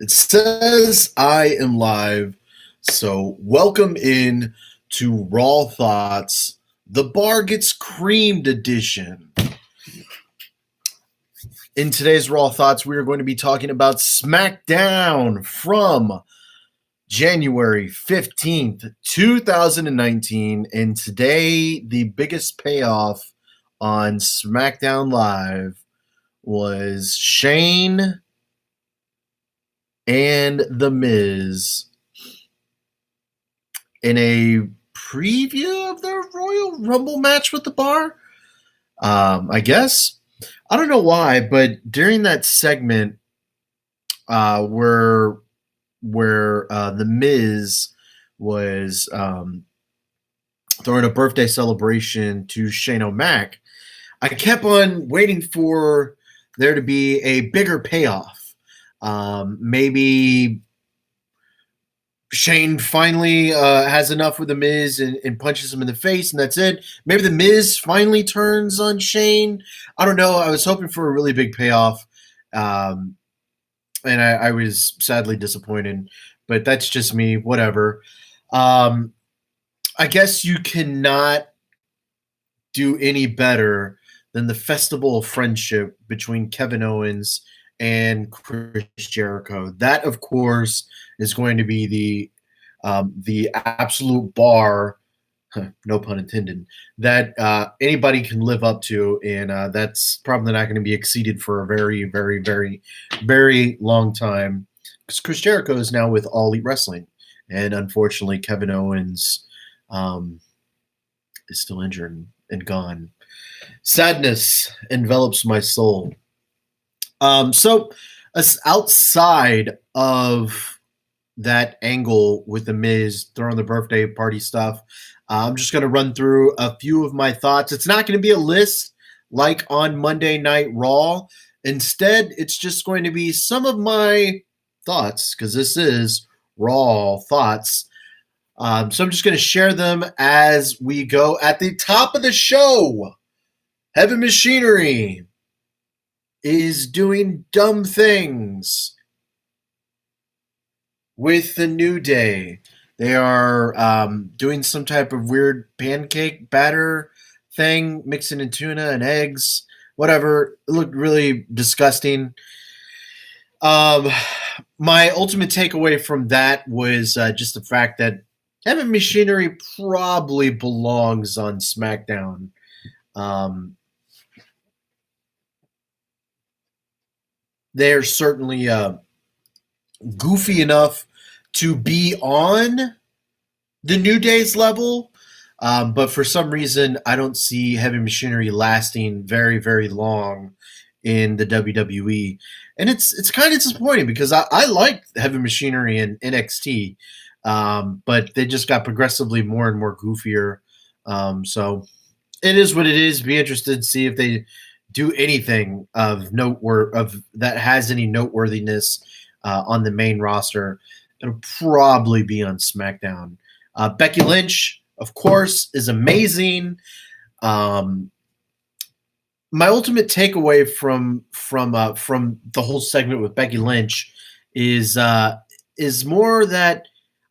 It says I am live, so welcome in to Raw Thoughts, the Bar Gets Creamed edition. In today's Raw Thoughts, we are going to be talking about Smackdown from January 15th, 2019. And today, the biggest payoff on SmackDown Live was Shane and The Miz in a preview of their Royal Rumble match with the Bar. I guess I don't know why, but during that segment, where the Miz was throwing a birthday celebration to Shane O'Mac, I kept on waiting for there to be a bigger payoff. Maybe Shane finally has enough with the Miz and punches him in the face, and that's it. Maybe the Miz finally turns on Shane. I don't know. I was hoping for a really big payoff, and I was sadly disappointed. But that's just me. Whatever. I guess you cannot do any better than the Festival of Friendship between Kevin Owens and Chris Jericho. That, of course, is going to be the absolute bar, no pun intended, that anybody can live up to, and that's probably not going to be exceeded for a very, very, very, very long time. Because Chris Jericho is now with All Elite Wrestling, and unfortunately, Kevin Owens is still injured and gone. Sadness envelops my soul. So, outside of that angle with the Miz throwing the birthday party stuff, I'm just going to run through a few of my thoughts. It's not going to be a list like on Monday Night Raw. Instead, it's just going to be some of my thoughts because this is Raw Thoughts. So I'm just going to share them as we go. At the top of the show, Heavy Machinery is doing dumb things with the New Day. They are doing some type of weird pancake batter thing, mixing in tuna and eggs, whatever. It looked really disgusting. My ultimate takeaway from that was just the fact that Heavy Machinery probably belongs on SmackDown. They're certainly goofy enough to be on the New Day's level, but for some reason, I don't see Heavy Machinery lasting very, very long in the WWE, and it's kind of disappointing because I like Heavy Machinery in NXT, but they just got progressively more and more goofier. So it is what it is. Be interested to see if they do anything of that has any noteworthiness on the main roster. It'll probably be on SmackDown. Becky Lynch, of course, is amazing. My ultimate takeaway from the whole segment with Becky Lynch is more that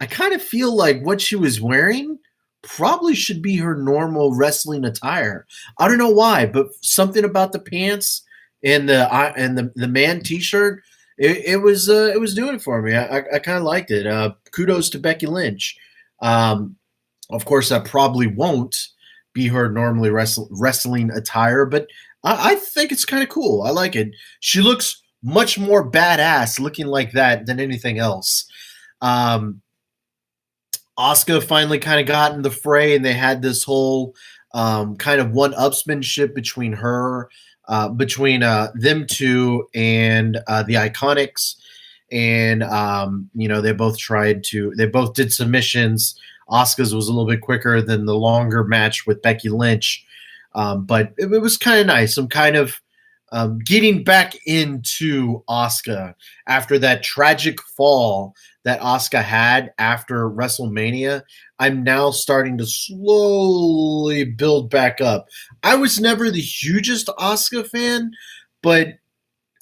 I kind of feel like what she was wearing probably should be her normal wrestling attire. I don't know why, but something about the pants and the man T-shirt, it was doing it for me. I kind of liked it. Kudos to Becky Lynch. Of course, that probably won't be her normally wrestling attire, but I think it's kind of cool. I like it. She looks much more badass looking like that than anything else. Asuka finally kind of got in the fray, and they had this whole kind of one-upsmanship between them two and the Iconics, and they both did submissions. Asuka's was a little bit quicker than the longer match with Becky Lynch, but it was kind of nice. I'm kind of getting back into Asuka after that tragic fall that Asuka had after WrestleMania. I'm now starting to slowly build back up. I was never the hugest Asuka fan, but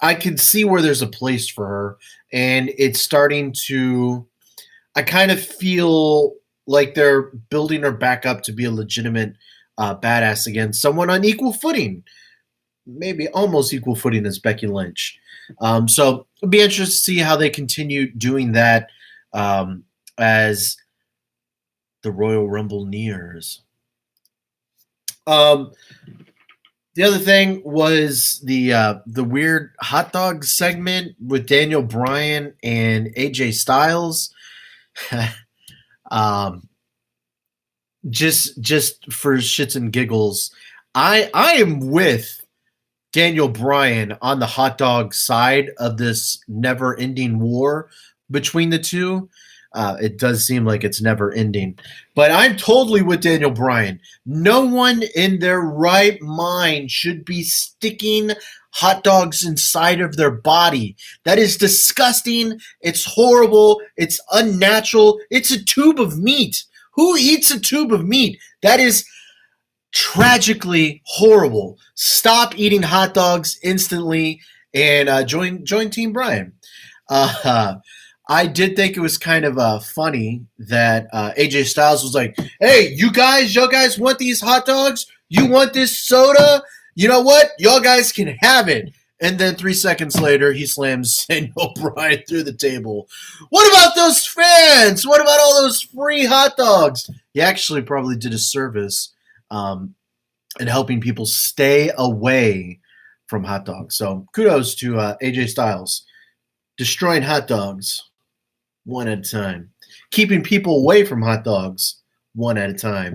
I can see where there's a place for her, and it's starting to. I kind of feel like they're building her back up to be a legitimate badass again, someone on equal footing, maybe almost equal footing as Becky Lynch. So it'll be interesting to see how they continue doing that as the Royal Rumble nears. The other thing was the weird hot dog segment with Daniel Bryan and AJ Styles. Just for shits and giggles, I am with Daniel Bryan on the hot dog side of this never-ending war between the two. It does seem like it's never ending. But I'm totally with Daniel Bryan. No one in their right mind should be sticking hot dogs inside of their body. That is disgusting. It's horrible. It's unnatural. It's a tube of meat. Who eats a tube of meat? That is tragically horrible. Stop eating hot dogs instantly and join Team Bryan. I did think it was kind of funny that AJ Styles was like, "Hey, y'all guys want these hot dogs? You want this soda? You know what? Y'all guys can have it." And then 3 seconds later, he slams Daniel Bryan through the table. What about those fans? What about all those free hot dogs? He actually probably did a service in helping people stay away from hot dogs. So kudos to AJ Styles. Destroying hot dogs one at a time. Keeping people away from hot dogs one at a time.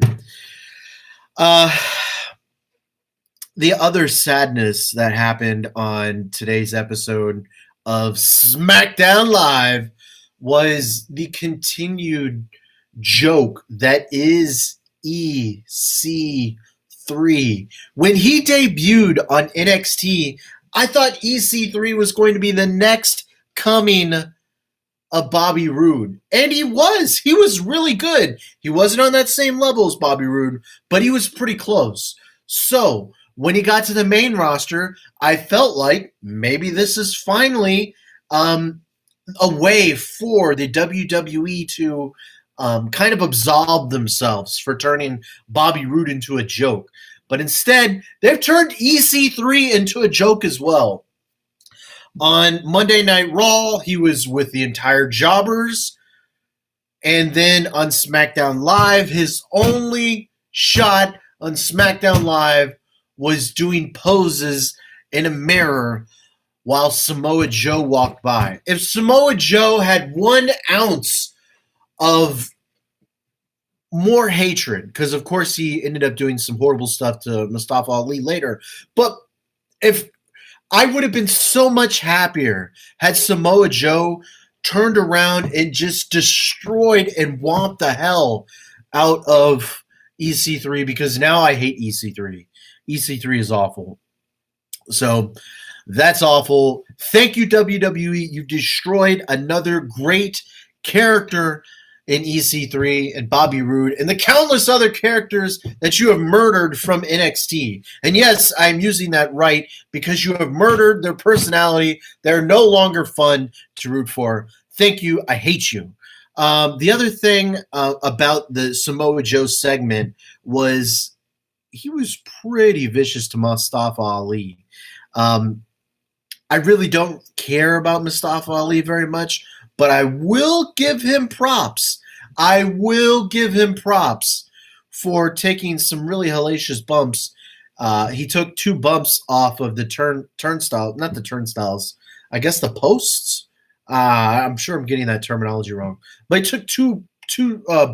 The other sadness that happened on today's episode of Smackdown Live was the continued joke that is EC3. When he debuted on NXT, I thought EC3 was going to be the next coming of Bobby Roode. And he was. He was really good. He wasn't on that same level as Bobby Roode, but he was pretty close. So when he got to the main roster, I felt like maybe this is finally a way for the WWE to kind of absolve themselves for turning Bobby Roode into a joke. But instead, they've turned EC3 into a joke as well. On Monday Night Raw, he was with the entire Jobbers. And then on SmackDown Live, his only shot on SmackDown Live was doing poses in a mirror while Samoa Joe walked by. If Samoa Joe had 1 ounce of more hatred, because of course he ended up doing some horrible stuff to Mustafa Ali later, but if I would have been so much happier had Samoa Joe turned around and just destroyed and whomped the hell out of EC3, because now I hate EC3. EC3 is awful. So that's awful. Thank you, WWE. You destroyed another great character in EC3 and Bobby Roode and the countless other characters that you have murdered from NXT. And yes, I'm using that right, because you have murdered their personality. They're no longer fun to root for. Thank you. I hate you. The other thing about the Samoa Joe segment was he was pretty vicious to Mustafa Ali. I really don't care about Mustafa Ali very much, but I will give him props. I will give him props for taking some really hellacious bumps. He took 2 bumps off of the turnstile, not the turnstiles, I guess the posts. I'm sure I'm getting that terminology wrong, but he took two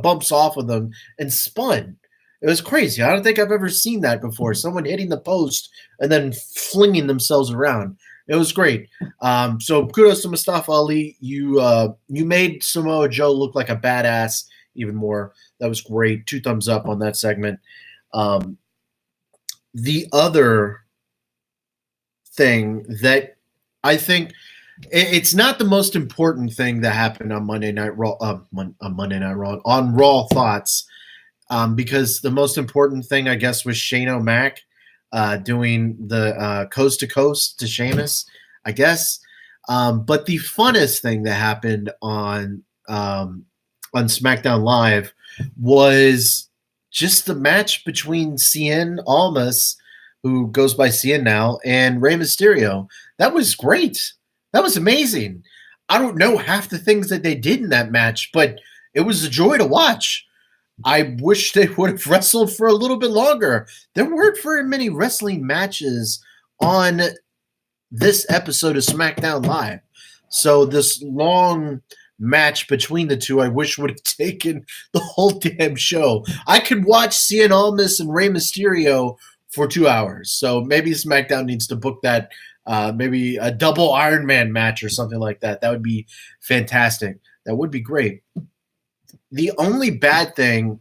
bumps off of them and spun. It was crazy. I don't think I've ever seen that before. Someone hitting the post and then flinging themselves around. It was great. So kudos to Mustafa Ali. You made Samoa Joe look like a badass even more. That was great. 2 thumbs up on that segment. The other thing that I think it's not the most important thing that happened on Monday Night Raw. On Raw Thoughts, because the most important thing, I guess, was Shane O'Mac doing the coast to coast to Sheamus. I guess. But the funnest thing that happened on SmackDown Live was just the match between Cien Almas, who goes by Cien now, and Rey Mysterio. That was great. That was amazing. I don't know half the things that they did in that match, but it was a joy to watch. I wish they would have wrestled for a little bit longer. There weren't very many wrestling matches on this episode of SmackDown Live. So this long match between the two, I wish would have taken the whole damn show. I could watch Cien Almas and Rey Mysterio for 2 hours. So maybe SmackDown needs to book that, maybe a double Iron Man match or something like that. That would be fantastic. That would be great. The only bad thing,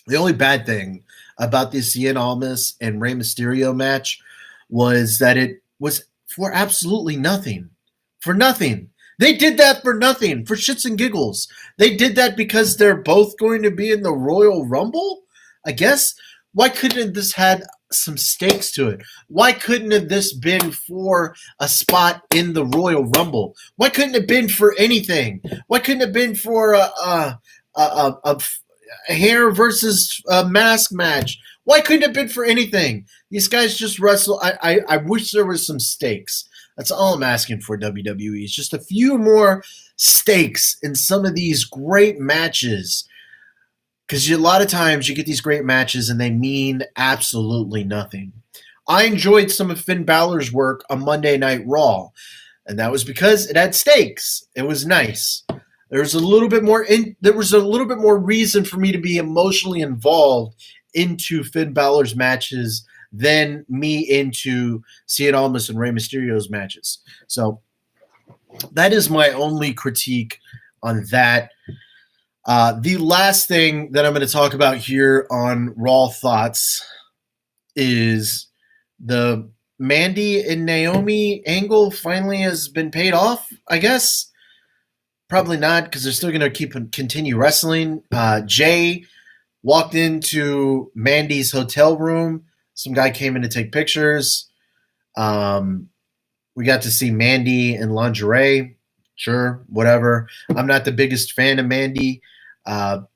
the only bad thing about the Cien Almas and Rey Mysterio match was that it was for absolutely nothing. For nothing. They did that for nothing, for shits and giggles. They did that because they're both going to be in the Royal Rumble, I guess. Why couldn't this had some stakes to it? Why couldn't have this been for a spot in the Royal Rumble? Why couldn't it have been for anything? Why couldn't it have been for a hair versus mask match? Why couldn't it have been for anything? These guys just wrestle. I wish there was some stakes. That's all I'm asking for, WWE. It's just a few more stakes in some of these great matches. Because a lot of times you get these great matches and they mean absolutely nothing. I enjoyed some of Finn Balor's work on Monday Night Raw, and that was because it had stakes. It was nice. There was a little bit more reason for me to be emotionally involved into Finn Balor's matches than me into Cien Almas and Rey Mysterio's matches. So that is my only critique on that. The last thing that I'm going to talk about here on Raw Thoughts is the Mandy and Naomi angle finally has been paid off, I guess. Probably not, because they're still going to continue wrestling. Jay walked into Mandy's hotel room. Some guy came in to take pictures. We got to see Mandy in lingerie. Sure, whatever. I'm not the biggest fan of Mandy. To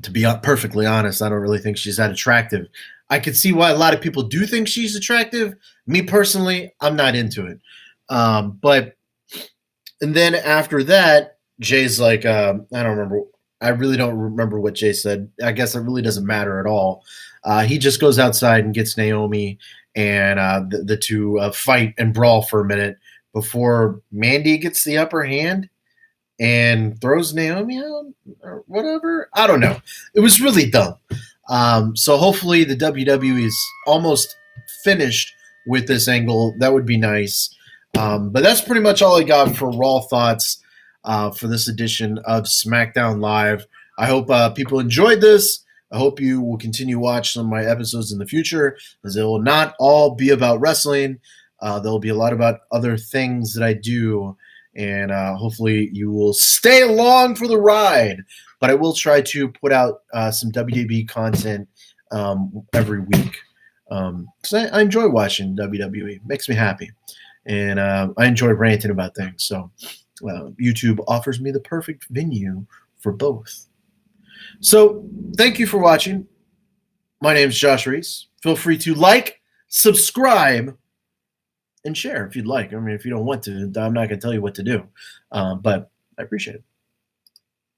be perfectly honest, I don't really think she's that attractive. I could see why a lot of people do think she's attractive. Me personally, I'm not into it. And then after that, Jay's like, I don't remember. I really don't remember what Jay said. I guess it really doesn't matter at all. He just goes outside and gets Naomi, and the two fight and brawl for a minute before Mandy gets the upper hand and throws Naomi out or whatever. I don't know. It was really dumb. So hopefully the WWE is almost finished with this angle. That would be nice. But that's pretty much all I got for Raw Thoughts for this edition of SmackDown Live. I hope people enjoyed this. I hope you will continue to watch some of my episodes in the future, because it will not all be about wrestling. There will be a lot about other things that I do, and hopefully you will stay along for the ride. But I will try to put out some WWE content every week. So I enjoy watching WWE. It makes me happy. And I enjoy ranting about things. So YouTube offers me the perfect venue for both. So thank you for watching. My name is Josh Reese. Feel free to like, subscribe, and share if you'd like. I mean, if you don't want to, I'm not going to tell you what to do. But I appreciate it.